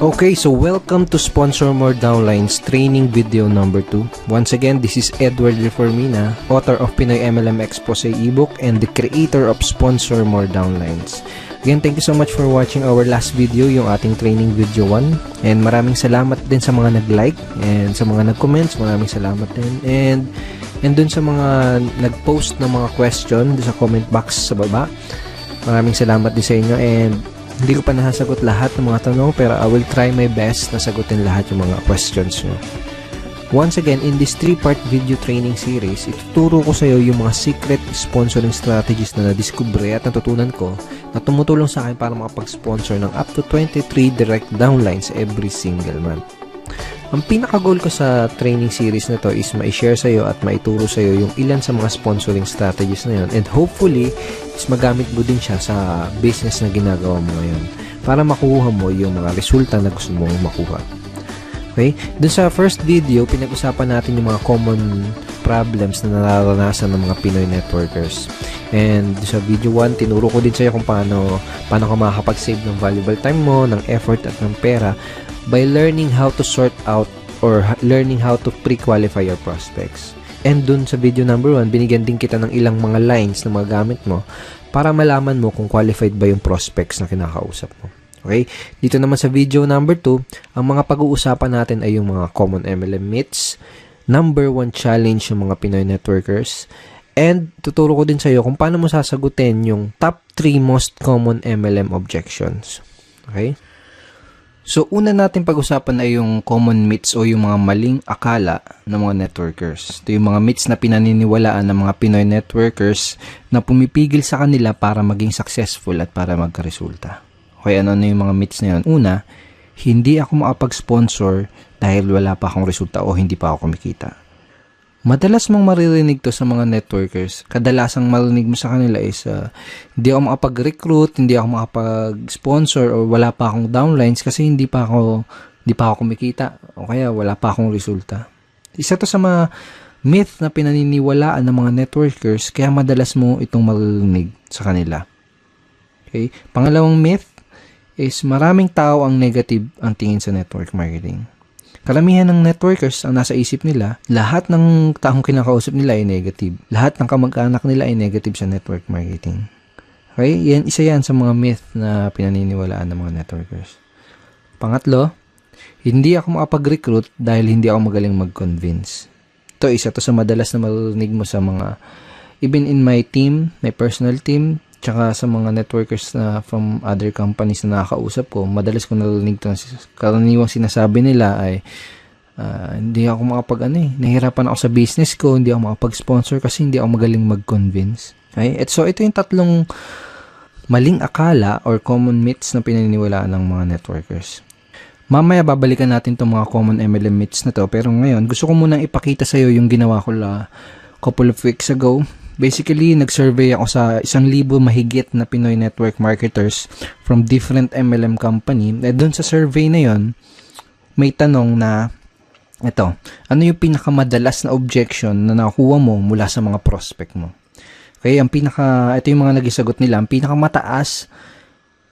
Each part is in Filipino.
Okay, so welcome to Sponsor More Downlines training video number 2. Once again, this is Edward Reformina, author of Pinoy MLM Expose ebook and the creator of Sponsor More Downlines. Again, thank you so much for watching our last video, yung ating training video 1. And maraming salamat din sa mga nag-like and sa mga nag-comments, maraming salamat din. And dun sa mga nag-post ng mga question sa comment box sa baba, maraming salamat din sa inyo. And hindi ko pa nasasagot lahat ng mga tanong, pero I will try my best na sagutin lahat yung mga questions nyo. Once again, in this 3-part video training series, ituturo ko sa iyo yung mga secret sponsoring strategies na nadiskubre at natutunan ko na tumutulong sa akin para makapag-sponsor ng up to 23 direct downlines every single month. Ang pinaka-goal ko sa training series na to is ma-share sa iyo at maituro sa iyo yung ilan sa mga sponsoring strategies na yun, and hopefully is magamit mo din siya sa business na ginagawa mo ngayon para makuha mo yung mga resulta na gusto mong makuha. Okay? Dun sa first video, pinag-usapan natin yung mga common problems na nararanasan ng mga Pinoy networkers. And sa video 1, tinuro ko din sa iyo kung paano ka makakapag-save ng valuable time mo, ng effort at ng pera by learning how to sort out or learning how to pre-qualify your prospects. And dun sa video number 1, binigyan din kita ng ilang mga lines na magagamit mo para malaman mo kung qualified ba yung prospects na kinakausap mo. Okay? Dito naman sa video number 2, ang mga pag-uusapan natin ay yung mga common MLM myths, number 1 challenge yung mga Pinoy networkers, and tuturo ko din sa iyo kung paano mo sasagutin yung top 3 most common MLM objections. Okay? So, una natin pag-usapan ay yung common myths o yung mga maling akala ng mga networkers. Ito yung mga myths na pinaniniwalaan ng mga Pinoy networkers na pumipigil sa kanila para maging successful at para magkaresulta. Okay, ano yung mga myths na yun? Una, hindi ako makapag-sponsor dahil wala pa akong resulta o hindi pa ako kumikita. Madalas mong maririnig to sa mga networkers. Kadalasang marinig mo sa kanila is hindi ako makapag-recruit, hindi ako makapag-sponsor, o wala pa akong downlines kasi hindi pa ako kumikita o kaya wala pa akong resulta. Isa to sa mga myth na pinaniniwalaan ng mga networkers, kaya madalas mo itong maririnig sa kanila. Okay? Pangalawang myth is maraming tao ang negative ang tingin sa network marketing. Karamihan ng networkers ang nasa isip nila, lahat ng taong kinakausap nila ay negative. Lahat ng kamag-anak nila ay negative sa network marketing. Okay? Isa yan sa mga myth na pinaniniwalaan ng mga networkers. Pangatlo, hindi ako makapag-recruit dahil hindi ako magaling mag-convince. Isa to sa madalas na marinig mo sa mga, even in my team, my personal team, tsaka sa mga networkers na from other companies na nakakausap ko, madalas ko narinig ito. Karaniwang sinasabi nila ay hindi ako nahihirapan ako sa business ko, hindi ako makapag-sponsor kasi hindi ako magaling mag-convince. Okay? So, ito yung tatlong maling akala or common myths na pinaniniwalaan ng mga networkers. Mamaya babalikan natin itong mga common MLM myths na to, pero ngayon gusto ko munang ipakita sa iyo yung ginawa ko couple of weeks ago. Basically, nag-survey ako sa 1,000 mahigit na Pinoy network marketers from different MLM company. Doon sa survey na yon, may tanong na, ano yung pinakamadalas na objection na nakuha mo mula sa mga prospect mo? Okay, ito yung mga nagisagot nila. Ang pinakamataas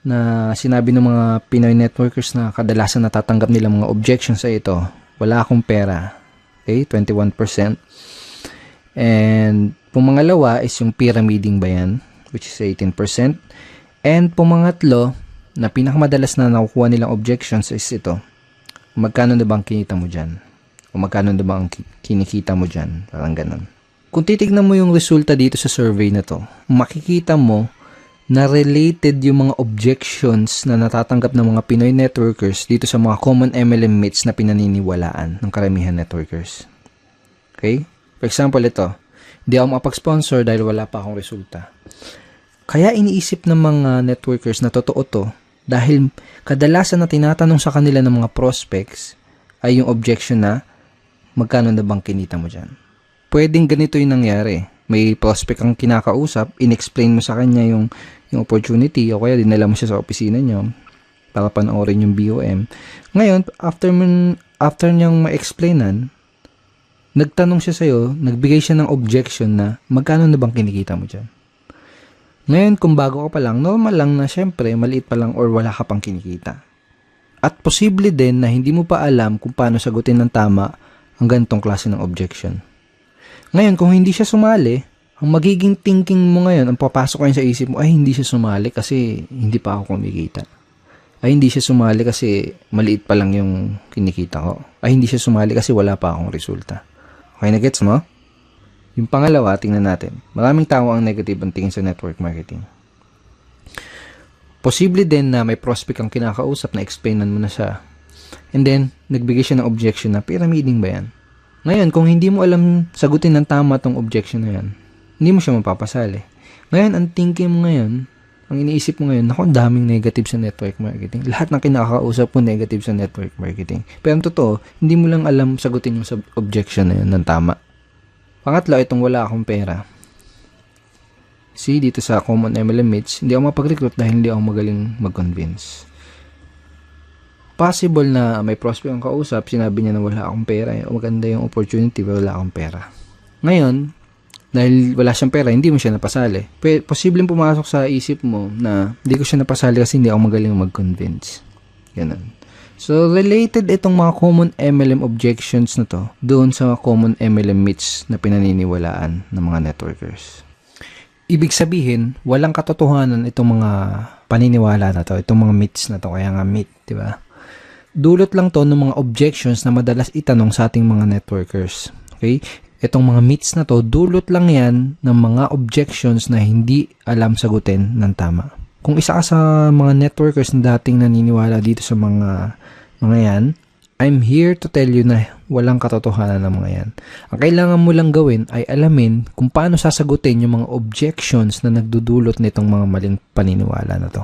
na sinabi ng mga Pinoy networkers na kadalasan natatanggap nila mga objections sa ito, wala akong pera. Okay, 21%. And pumangalawa is yung pyramiding ba yan, which is 18%. And pumangatlo, na pinakamadalas na nakukuha nilang objections is ito. Magkano na bang kinita mo dyan? O magkano na bang kinikita mo dyan? Parang ganun. Kung titignan mo yung resulta dito sa survey na to, makikita mo na related yung mga objections na natatanggap ng mga Pinoy networkers dito sa mga common MLM myths na pinaniniwalaan ng karamihan networkers. Okay? For example, ito. Hindi ako makapag-sponsor dahil wala pa akong resulta. Kaya iniisip ng mga networkers na totoo to dahil kadalasan na tinatanong sa kanila ng mga prospects ay yung objection na magkano na bang kinita mo dyan. Pwedeng ganito yung nangyari. May prospect kang kinakausap, in-explain mo sa kanya yung opportunity o kaya dinala mo siya sa opisina niyo para panoorin yung BOM. Ngayon, after niyang ma-explainan, nagtanong siya sa'yo, nagbigay siya ng objection na magkano na bang kinikita mo dyan? Ngayon, kung bago ka pa lang, normal lang na syempre, maliit pa lang or wala ka pang kinikita. At posible din na hindi mo pa alam kung paano sagutin ng tama ang ganitong klase ng objection. Ngayon, kung hindi siya sumali, ang magiging thinking mo ngayon, ang papasok ngayon sa isip mo, ay hindi siya sumali kasi hindi pa ako kumikita. Ay hindi siya sumali kasi maliit pa lang yung kinikita ko. Ay hindi siya sumali kasi wala pa akong resulta. Okay na gets mo? Yung pangalawa, tingnan natin. Maraming tao ang negative ang tingin sa network marketing. Posible din na may prospect ang kinakausap na explainan mo na siya. And then, nagbigay siya ng objection na pyramiding ba yan? Ngayon, kung hindi mo alam sagutin ng tama tong objection na yan, hindi mo siya mapapasali. Ngayon, ang thinking mo ngayon, ang iniisip mo ngayon, naku, daming negative sa network marketing. Lahat ng kinakausap mo negative sa network marketing. Pero ang totoo, hindi mo lang alam sagutin yung objection na yun ng tama. Pangatlo, itong wala akong pera. See, dito sa Common MLM Meets, hindi ako mapag-recruit dahil hindi ako magaling mag-convince. Possible na may prospect ang kausap, sinabi niya na wala akong pera, maganda yung opportunity, pero wala akong pera. Ngayon, dahil wala siyang pera, hindi mo siya napasali. Posibleng pumasok sa isip mo na hindi ko siya napasali kasi hindi ako magaling mag-convince. Ganun. So, related itong mga common MLM objections na to doon sa common MLM myths na pinaniniwalaan ng mga networkers. Ibig sabihin, walang katotohanan itong mga paniniwala na to, itong mga myths na to, kaya nga myth, di ba? Dulot lang to ng mga objections na madalas itanong sa ating mga networkers. Okay? Itong mga myths na to, dulot lang yan ng mga objections na hindi alam sagutin ng tama. Kung isa ka sa mga networkers na dating naniniwala dito sa mga yan, I'm here to tell you na walang katotohanan ng mga yan. Ang kailangan mo lang gawin ay alamin kung paano sasagutin yung mga objections na nagdudulot nitong mga maling paniniwala na to.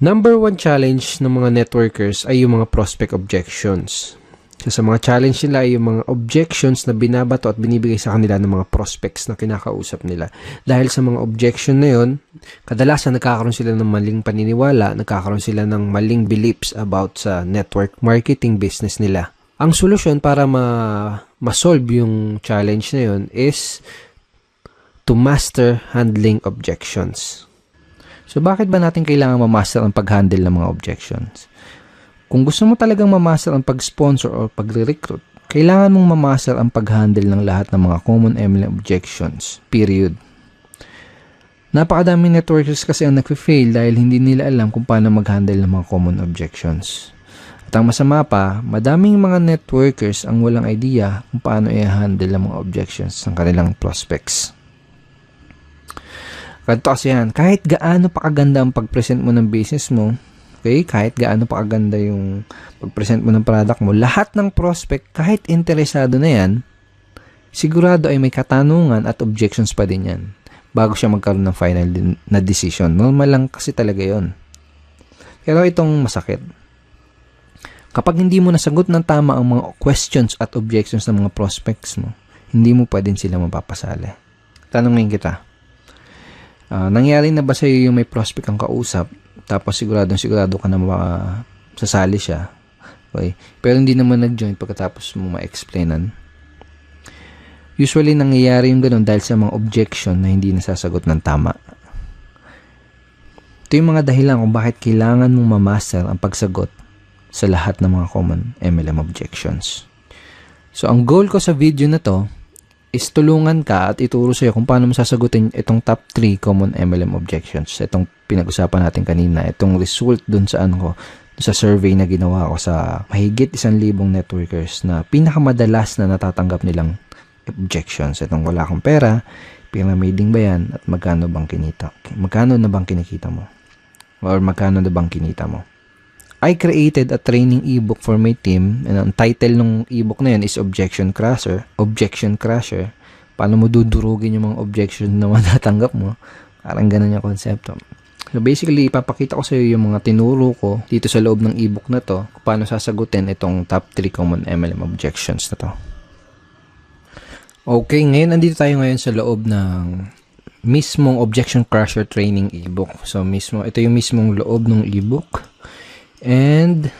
Number 1 challenge ng mga networkers ay yung mga prospect objections. So, sa mga challenge nila ay yung mga objections na binabato at binibigay sa kanila ng mga prospects na kinakausap nila. Dahil sa mga objection na yun, kadalasan nagkakaroon sila ng maling paniniwala, nagkakaroon sila ng maling beliefs about sa network marketing business nila. Ang solusyon para ma-solve yung challenge na yun is to master handling objections. So, bakit ba natin kailangan ma-master ang pag-handle ng mga objections? Kung gusto mo talagang mamaster ang pag-sponsor o pagre-recruit, kailangan mong mamaster ang pag-handle ng lahat ng mga common MLM objections. Period. Napakadaming networkers kasi ang nagfe-fail dahil hindi nila alam kung paano mag-handle ng mga common objections. At ang masama pa, madaming mga networkers ang walang idea kung paano i-handle ang mga objections ng kanilang prospects. Ganito kasi yan, kahit gaano pa kaganda ang pag-present mo ng business mo, okay, kahit gaano pa kaganda yung pag-present mo ng product mo, lahat ng prospect, kahit interesado na yan, sigurado ay may katanungan at objections pa din yan bago siya magkaroon ng final na decision. Normal lang kasi talaga yon. Pero itong masakit. Kapag hindi mo nasagot ng tama ang mga questions at objections ng mga prospects mo, hindi mo pa din sila mapapasali. Tanungin kita, nangyari na ba sa iyo yung may prospect ang kausap, tapos sigurado ka na sasali siya, okay, pero hindi naman nag-join pagkatapos mo ma-explainan? Usually, nangyayari yung ganun dahil sa mga objection na hindi nasasagot ng tama. Ito yung mga dahilan kung bakit kailangan mong mamaster ang pagsagot sa lahat ng mga common MLM objections. So, ang goal ko sa video na to is tulungan ka at ituro sa'yo kung paano mo sasagutin itong top 3 common MLM objections. Itong pinag-usapan natin kanina, itong result dun sa sa survey na ginawa ko sa mahigit 1,000 networkers na pinakamadalas na natatanggap nilang objections. Itong wala akong pera, pyramiding ba yan, at magkano bang kinita? Magkano na bang kinikita mo? Or magkano na bang kinita mo? I created a training ebook for my team, and ang title ng ebook na yan is Objection Crusher. Objection Crusher. Paano mo dudurugin yung mga objection na matatanggap mo? Parang ganun yung konsepto. So basically, ipapakita ko sa iyo yung mga tinuro ko dito sa loob ng ebook na to, kung paano sasagutin itong top 3 common MLM objections na to. Okay, ngayon andito tayo ngayon sa loob ng mismong Objection Crusher training ebook. So ito yung mismong loob ng ebook. And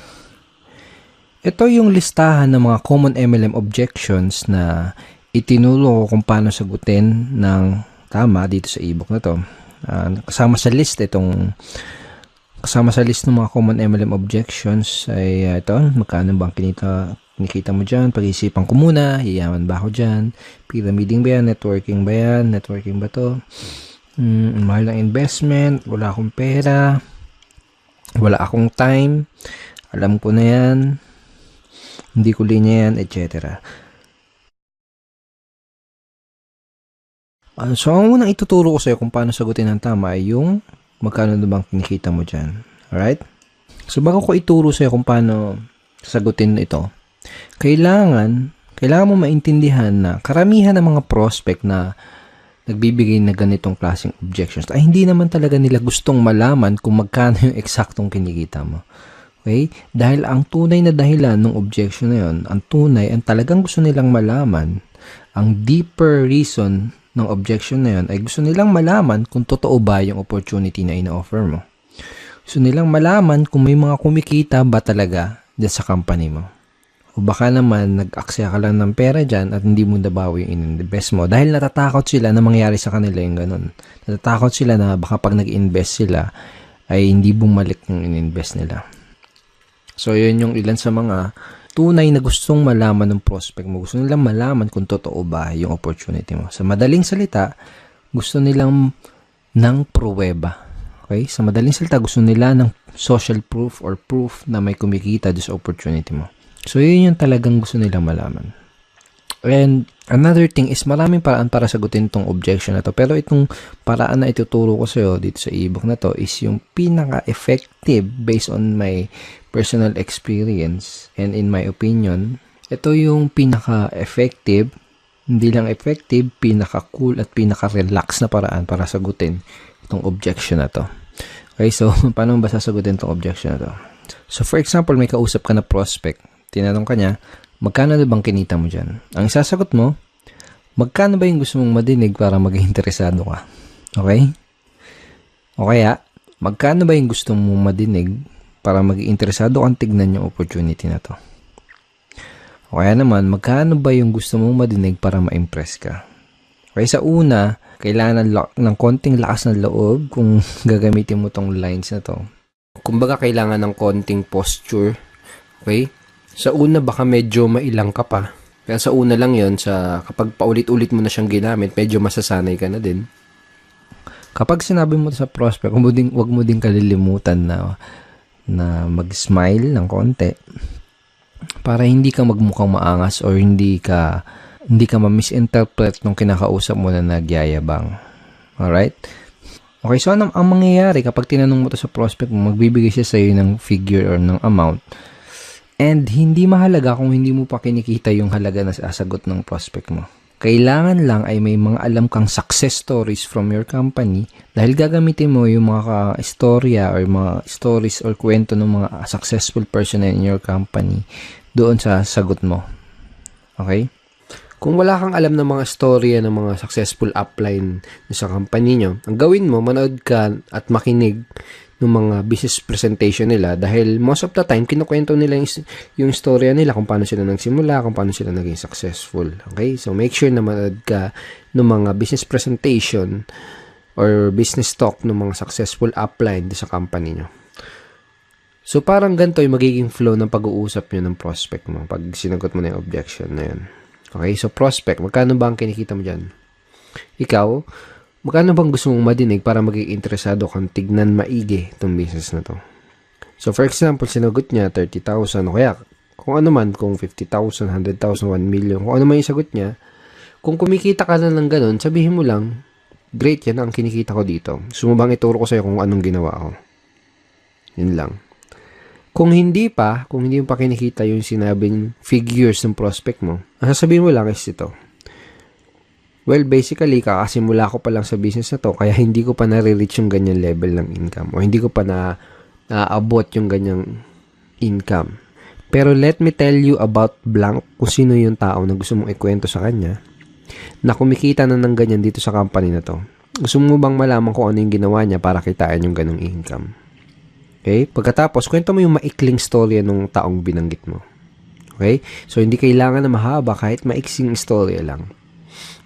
ito yung listahan ng mga common MLM objections na itinuro ko kung paano sagutin ng tama dito sa ebook na to. Kasama sa list itong Kasama sa list ng mga common MLM objections ay ito, magkano bang kinikita mo dyan? Pag-isipan ko muna, yayaman ba ako dyan? Pyramiding ba yan? Networking ba yan? Networking ba to? Mahal ng investment, wala akong pera, wala akong time, alam ko na yan, hindi ko linya yan, etc. So, ang unang ituturo ko sa'yo kung paano sagutin ng tama ay yung magkano na bang kinikita mo dyan. Alright? So, bago ko ituro sa'yo kung paano sagutin ito, kailangan mo maintindihan na karamihan ng mga prospect na nagbibigay na ganitong klaseng objections ay hindi naman talaga nila gustong malaman kung magkano yung eksaktong kinikita mo. Okay? Dahil ang tunay na dahilan ng objection na yun, ang talagang gusto nilang malaman, ang deeper reason ng objection na yun ay gusto nilang malaman kung totoo ba yung opportunity na ina-offer mo. Gusto nilang malaman kung may mga kumikita ba talaga dyan sa company mo. O baka naman nag-aksaya ka lang ng pera dyan at hindi mo nabawi yung in-invest mo dahil natatakot sila na mangyari sa kanila yung ganun. Natatakot sila na baka pag nag-invest sila ay hindi bumalik yung in-invest nila. So yun yung ilan sa mga tunay na gustong malaman ng prospect mo. Gusto nilang malaman kung totoo ba yung opportunity mo. Sa madaling salita, gusto nilang ng pruweba. Okay? Sa madaling salita, gusto nila ng social proof or proof na may kumikita sa opportunity mo. So, yun yung talagang gusto nilang malaman. And another thing is maraming paraan para sagutin itong objection na to. Pero itong paraan na ituturo ko sa'yo dito sa ebook na to is yung pinaka-effective based on my personal experience and in my opinion, ito yung pinaka-effective, hindi lang effective, pinaka-cool at pinaka-relax na paraan para sagutin itong objection na to. Okay, so paano ba sasagutin itong objection na to? So for example, may kausap ka na prospect, tinanong ka niya, magkano na bang kinita mo dyan? Ang isasagot mo, magkano ba yung gusto mong madinig para maging interesado ka? Okay? O kaya, magkano ba yung gusto mong madinig para maging interesado kang tignan yung opportunity na to? O kaya naman, magkano ba yung gusto mong madinig para ma-impress ka? Okay, sa una, kailangan ng konting lakas ng loob kung gagamitin mo tong lines na to. Kumbaga, kailangan ng konting posture. Okay? Sa una, baka medyo mailang ka pa. Kaya sa una lang yon, kapag paulit-ulit mo na siyang ginamit, medyo masasanay ka na din. Kapag sinabi mo sa prospect, wag mo din kalilimutan na mag-smile ng konti para hindi ka magmukhang maangas or hindi ka ma-misinterpret nung kinakausap mo na nagyayabang. Alright? Okay, so ang mangyayari kapag tinanong mo to sa prospect mo, magbibigay siya sa iyo ng figure or ng amount and hindi mahalaga kung hindi mo pa kinikita yung halaga na sasagot ng prospect mo. Kailangan lang ay may mga alam kang success stories from your company dahil gagamitin mo yung mga istorya or mga stories or kwento ng mga successful person in your company doon sa sagot mo. Okay? Kung wala kang alam ng mga storya ng mga successful upline sa company nyo, ang gawin mo, manood ka at makinig ng mga business presentation nila dahil most of the time, kinukwento nila yung storya nila kung paano sila nagsimula, kung paano sila naging successful. Okay? So, make sure na manood ka ng mga business presentation or business talk ng mga successful upline sa company nyo. So, parang ganito yung magiging flow ng pag-uusap nyo ng prospect mo pag sinagot mo na yung objection na yun. Okay? So, prospect, magkano ba ang kinikita mo dyan? Ikaw, magkano bang gusto mong madinig para maging interesado kang tignan maigi itong business na to? So, for example, sinagot niya 30,000 o kaya kung ano man, kung 50,000, 100,000, 1 million, kung ano man yung sagot niya, kung kumikita ka na ng ganun, sabihin mo lang, great, yan ang kinikita ko dito. Gusto mo bang ituro ko sa'yo kung anong ginawa ko? Yun lang. Kung hindi mo pa kinikita yung sinabing figures ng prospect mo, ang sasabihin mo lang is ito. Well, basically, kakasimula ko pa lang sa business na to, kaya hindi ko pa nare-reach yung ganyan level ng income o hindi ko pa naabot yung ganyang income. Pero let me tell you about blank kung sino yung tao na gusto mong ikwento sa kanya na kumikita na ng ganyan dito sa company na to. Gusto mo bang malaman kung ano yung ginawa niya para kitain yung ganong income? Okay? Pagkatapos, kwento mo yung maikling storya ng taong binanggit mo. Okay? So, hindi kailangan na mahaba kahit maiksing storya lang.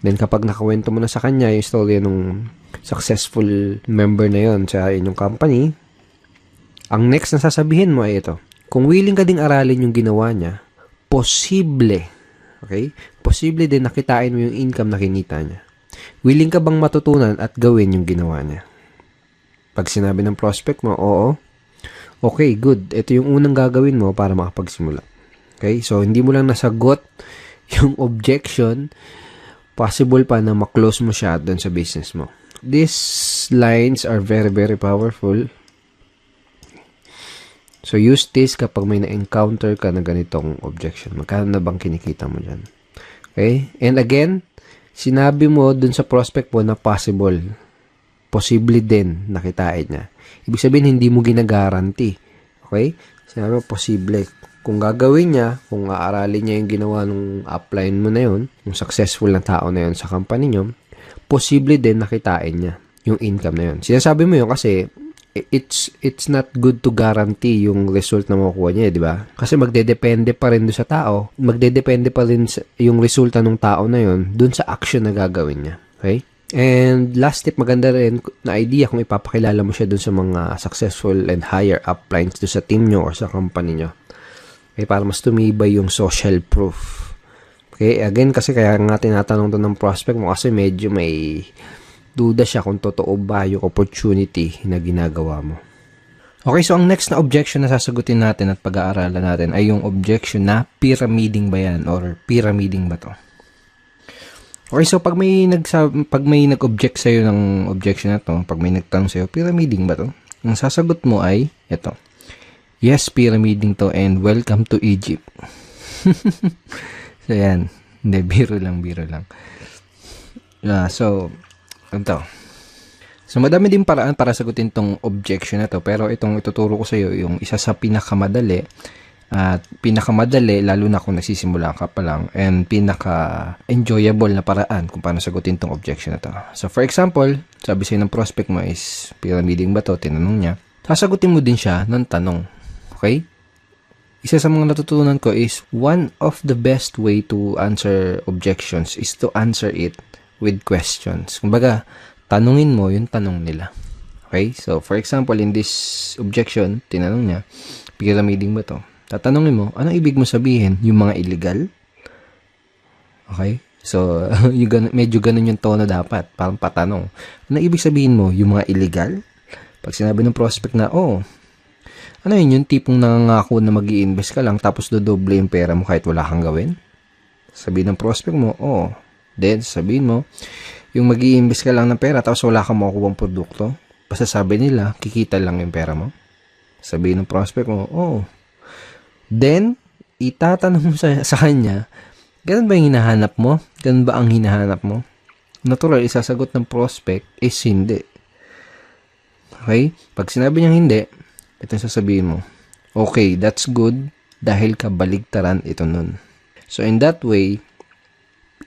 Then, kapag nakawento mo na sa kanya yung storya ng successful member na yon sa inyong company, Ang next na sasabihin mo ay ito. Kung willing ka ding aralin yung ginawa niya, posible, okay? Posible din nakitain mo yung income na kinita niya. Willing ka bang matutunan at gawin yung ginawa niya? Pag sinabi ng prospect mo, oo. Okay, good. Ito yung unang gagawin mo para makapagsimula. Okay? So, hindi mo lang nasagot yung objection, possible pa na maklose mo siya doon sa business mo. These lines are very, very powerful. So, use this kapag may na-encounter ka na ganitong objection. Magkano na bang kinikita mo dyan? Okay? And again, sinabi mo doon sa prospect mo na possible. Posible din nakitain niya. Ibig sabihin, hindi mo ginagaranti. Okay? Sinabi mo, posible. Kung gagawin niya, kung aaralin niya yung ginawa ng upline mo na yun, yung successful na tao na yun sa company niyo, posible din nakitain niya yung income na yun. Sinasabi mo yun kasi it's not good to guarantee yung result na makukuha niya, di ba? Kasi magdedepende pa rin doon sa tao. Magdedepende pa rin yung resulta ng tao na yun doon sa action na gagawin niya. Okay? And last tip, maganda rin na idea kung ipapakilala mo siya dun sa mga successful and higher uplines dun sa team nyo or sa company nyo. Okay, para mas tumibay yung social proof. Okay, again, kasi kaya nga tinatanong to ng prospect mo kasi medyo may duda siya kung totoo ba yung opportunity na ginagawa mo. Okay, so ang next na objection na sasagutin natin at pag-aaralan natin ay yung objection na pyramiding ba yan or pyramiding ba to? Okay, so pag may nag-object sa'yo ng objection na to, pag may nagtanong sa'yo, pyramiding ba to? Ang sasagot mo ay, ito. Yes, pyramiding to and welcome to Egypt. So, yan. Hindi, biro lang. So, ito. So, madami din paraan para sagutin tong objection na to, pero itong ituturo ko sa'yo, yung isa sa pinakamadali, at pinakamadali, lalo na kung nagsisimula ka pa lang, and pinaka-enjoyable na paraan kung paano sagutin tong objection na to. So, for example, sabi sa'yo ng prospect mo is, pyramiding ba to? Tinanong niya. Sasagutin mo din siya ng tanong. Okay? Isa sa mga natutunan ko is, one of the best way to answer objections is to answer it with questions. Kumbaga, tanungin mo yung tanong nila. Okay? So, for example, in this objection, tinanong niya, pyramiding ba to? Tatanungin mo, anong ibig mo sabihin? Yung mga illegal? Okay? So, medyo ganun yung tono dapat. Parang patanong. Anong ibig sabihin mo? Yung mga illegal? Pag sinabi ng prospect na, ano yun? Yung tipong nangangako na mag-i-invest ka lang tapos dodoble yung pera mo kahit wala kang gawin? Sabihin ng prospect mo, Then, sabihin mo, yung mag-i-invest ka lang ng pera tapos wala kang makukuha ng produkto. Basta sabi nila, kikita lang yung pera mo. Sabihin ng prospect mo, Then, itatanong mo sa kanya, ganun ba yung hinahanap mo? Ganun ba ang hinahanap mo? Natural, isasagot ng prospect is hindi. Okay? Pag sinabi niyang hindi, ito yung sasabihin mo. Okay, that's good dahil kabaligtaran ito nun. So, in that way,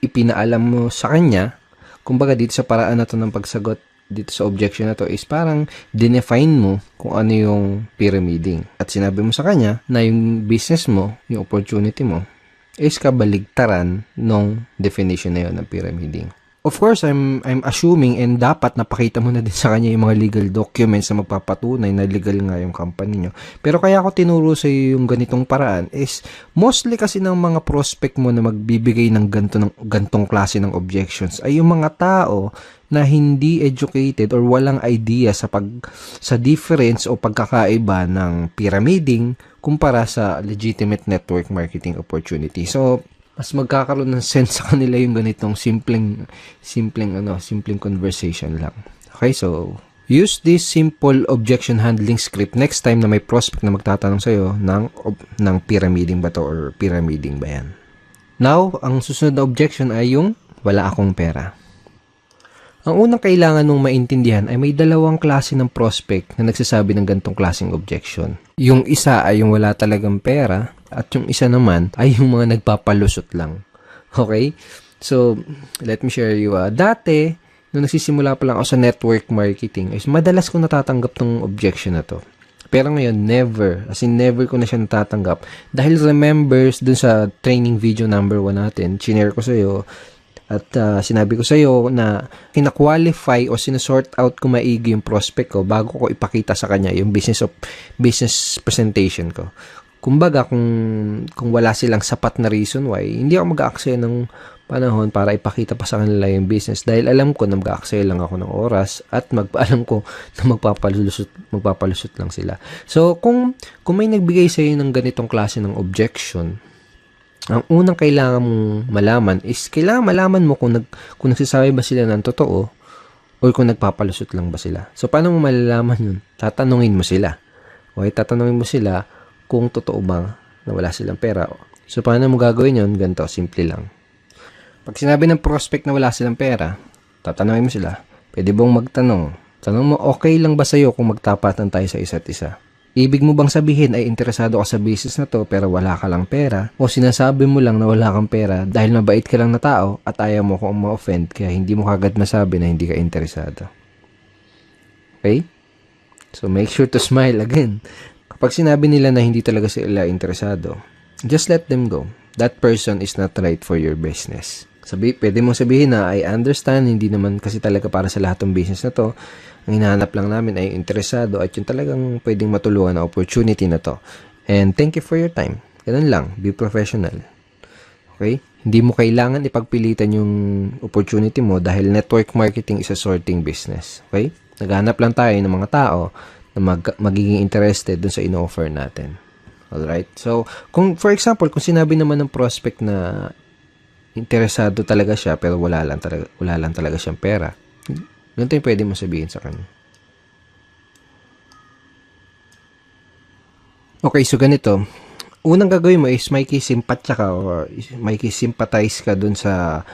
ipinaalam mo sa kanya, kumbaga dito sa paraan na to ng pagsagot, dito sa objection na to is parang dinefine mo kung ano yung pyramiding. At sinabi mo sa kanya na yung business mo, yung opportunity mo, is kabaligtaran ng definition na yun ng pyramiding. Of course, I'm assuming and dapat napakita mo na din sa kanya yung mga legal documents na magpapatunay na legal nga yung company nyo. Pero kaya ako tinuro sa iyo yung ganitong paraan is mostly kasi ng mga prospect mo na magbibigay ng gantong klase ng objections ay yung mga tao na hindi educated or walang idea sa difference o pagkakaiba ng pyramiding kumpara sa legitimate network marketing opportunity. So, mas magkakaroon ng sense sa kanila yung ganitong simpleng conversation lang. Okay, so use this simple objection handling script next time na may prospect na magtatanong sa'yo ng pyramiding ba to or pyramiding ba yan. Now, ang susunod na objection ay yung wala akong pera. Ang unang kailangan mong maintindihan ay may dalawang klase ng prospect na nagsasabi ng gantong klaseng objection. Yung isa ay yung wala talagang pera at yung isa naman ay yung mga nagpapalusot lang. Okay? So, let me share you. Dati, nung nagsisimula pa lang ako sa network marketing, is madalas ko natatanggap tong objection na to. Pero ngayon, never. As in, never ko na siya natatanggap. Dahil remembers dun sa training video number 1 natin, chinare ko sa'yo, At sinabi ko sa'yo na kina-qualify o sinasort out ko maigi yung prospect ko bago ko ipakita sa kanya yung business presentation ko. Kumbaga, kung wala silang sapat na reason why, hindi ako mag-aaksaya ng panahon para ipakita pa sa kanila yung business dahil alam ko na mag-aaksaya lang ako ng oras at alam ko na magpapalusot lang sila. So, kung may nagbigay sa'yo ng ganitong klase ng objection, ang unang kailangan mong malaman is kailangan malaman mo kung nagsasabi ba sila ng totoo o kung nagpapalusot lang ba sila. So, paano mo malalaman yun? Tatanungin mo sila. Okay, tatanungin mo sila kung totoo ba na wala silang pera. So, paano mo gagawin yun? Ganito, simple lang. Pag sinabi ng prospect na wala silang pera, tatanungin mo sila, pwede bang magtanong? Tanong mo, okay lang ba sa'yo kung magtapatan tayo sa isa't isa? Ibig mo bang sabihin ay interesado ka sa business na to pero wala ka lang pera? O sinasabi mo lang na wala kang pera dahil mabait ka lang na tao at ayaw mo kung ma-offend kaya hindi mo kagad masabi na hindi ka interesado? Okay? So make sure to smile again. Kapag sinabi nila na hindi talaga sila interesado, just let them go. That person is not right for your business. Pwede mong sabihin na I understand, hindi naman kasi talaga para sa lahat ng business na to. Ang hinahanap lang namin ay interesado at yung talagang pwedeng matulungan na opportunity na to. And thank you for your time. Ganun lang, be professional. Okay? Hindi mo kailangan ipagpilitan yung opportunity mo dahil network marketing is a sorting business. Okay? Naghanap lang tayo ng mga tao na magiging interested dun sa ino-offer natin. Alright? So, for example, kung sinabi naman ng prospect na interesado talaga siya pero wala lang talaga siyang pera, ganito yung pwede mo sabihin sa kanya. Okay, so ganito. Unang gagawin mo is makikisimpatya ka or makikisimpatize ka dun sa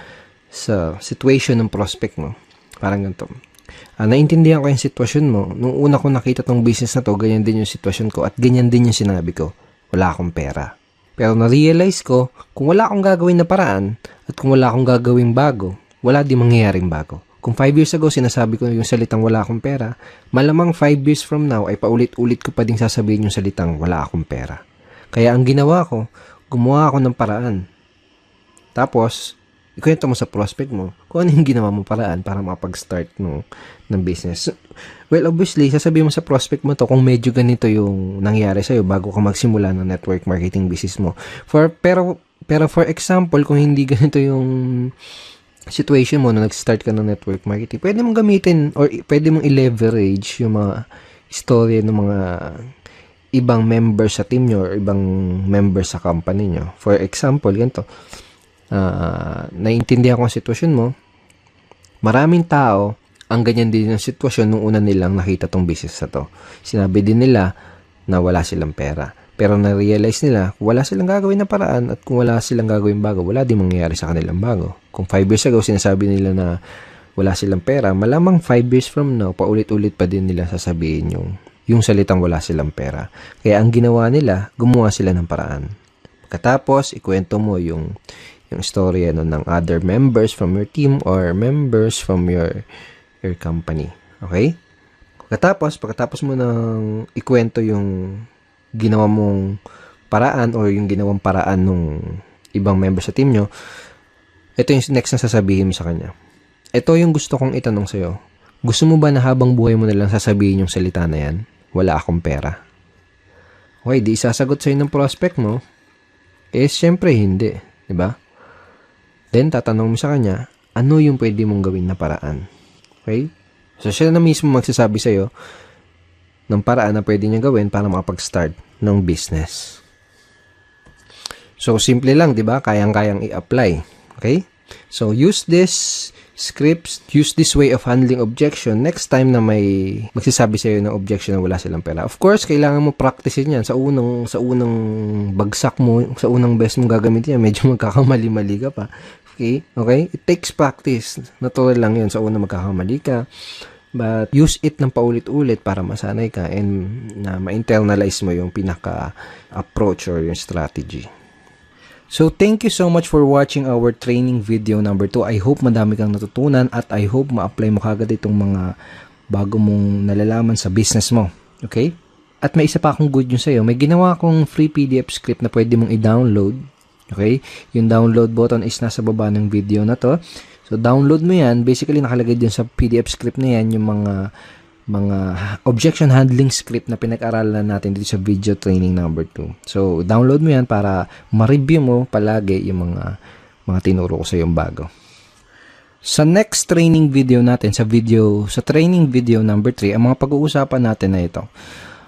situation ng prospect mo. Parang ganito. Naintindihan ko yung sitwasyon mo. Nung una ko nakita tong business na to, ganyan din yung sitwasyon ko at ganyan din yung sinabi ko. Wala akong pera. Pero na-realize ko, kung wala akong gagawin na paraan at kung wala akong gagawing bago, wala di mangyayaring bago. Kung 5 years ago, sinasabi ko yung salitang wala akong pera, malamang 5 years from now ay paulit-ulit ko pa ding sasabihin yung salitang wala akong pera. Kaya ang ginawa ko, gumawa ako ng paraan. Tapos, ikwento mo sa prospect mo kung ano yung ginawa mo paraan para makapag-start ng business. Well, obviously, sasabihin mo sa prospect mo to kung medyo ganito yung nangyari sa'yo bago ka magsimula ng network marketing business mo. Pero for example, kung hindi ganito yung situation mo na nag-start ka ng network marketing, pwede mong gamitin or pwede mong i-leverage yung mga istorya ng mga ibang members sa team nyo or ibang members sa company nyo. For example, ganito. Naintindihan ko ang sitwasyon mo. Maraming tao ang ganyan din ang sitwasyon nung una nilang nakita tong business na to. Sinabi din nila na wala silang pera. Pero na-realize nila, wala silang gagawin na paraan at kung wala silang gagawin bago, wala din mangyayari sa kanilang bago. Kung 5 years ago, sinasabi nila na wala silang pera, malamang 5 years from now, paulit-ulit pa din nila sasabihin yung salitang wala silang pera. Kaya ang ginawa nila, gumawa sila ng paraan. Pagkatapos, ikwento mo yung storya ng other members from your team or members from your company. Okay? Pagkatapos mo nang ikwento yung ginawa mong paraan o yung ginawang paraan ng ibang member sa team nyo, ito yung next na sasabihin mo sa kanya. Ito yung gusto kong itanong sa'yo. Gusto mo ba na habang buhay mo nalang sasabihin yung salita na yan? Wala akong pera. Okay, di isasagot sa'yo ng prospect mo? Syempre hindi. Diba? Then, tatanong mo sa kanya, ano yung pwede mong gawin na paraan? Okay? So, siya na mismo magsasabi sa'yo ng paraan na pwede niya gawin para makapag-start ng business. So, simple lang, di ba? Kayang-kayang i-apply. Okay? So, use this scripts, use this way of handling objection next time na may magsasabi sa'yo ng objection na wala silang pera. Of course, kailangan mo practicein yan. Sa unang bagsak mo, sa unang best mo gagamitin yan, medyo magkakamali-mali ka pa. Okay? Okay? It takes practice. Natural lang yun. Sa unang magkakamali ka. But use it ng paulit-ulit para masanay ka and na ma-internalize mo yung pinaka-approach or yung strategy. So, thank you so much for watching our training video number 2. I hope madami kang natutunan at I hope ma-apply mo kagad itong mga bago mong nalalaman sa business mo. Okay? At may isa pa akong good news sa'yo. May ginawa akong free PDF script na pwede mong i-download Okay? Yung download button is nasa baba ng video na to. So, download mo yan. Basically, nakalagay din sa PDF script na yan yung mga objection handling script na pinag-aralan natin dito sa video training number 2. So, download mo yan para ma-review mo palagi yung mga tinuro ko sa yung bago. Sa next training video natin, sa training video number 3, ang mga pag-uusapan natin na ito.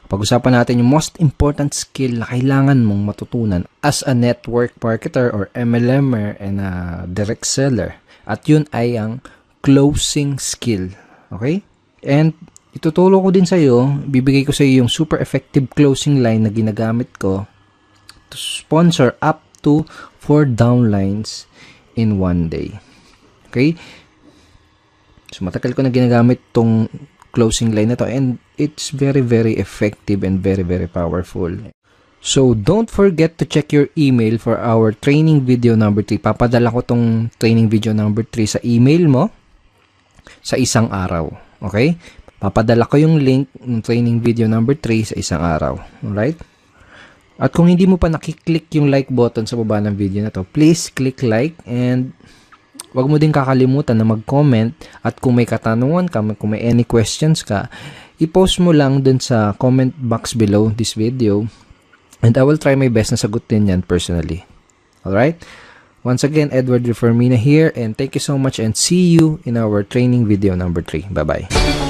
Pag-usapan natin yung most important skill na kailangan mong matutunan as a network marketer or MLMer and a direct seller. At yun ay ang closing skill. Okay? And ituturo ko din sa iyo, bibigay ko sa iyo yung super effective closing line na ginagamit ko to sponsor up to 4 downlines in 1 day. Okay? So, matagal ko na ginagamit tong closing line na to and it's very, very effective and very, very powerful. So, don't forget to check your email for our training video number 3. Papadala ko tong training video number 3 sa email mo sa isang araw. Okay? Papadala ko yung link ng training video number 3 sa isang araw. Alright? At kung hindi mo pa nakiklik yung like button sa baba ng video na to, please click like and wag mo din kakalimutan na mag-comment at kung may katanungan ka, kung may any questions ka, i-post mo lang dun sa comment box below this video and I will try my best na sagutin yan personally. Alright? Once again, Edward Reformina here and thank you so much and see you in our training video number 3. Bye-bye.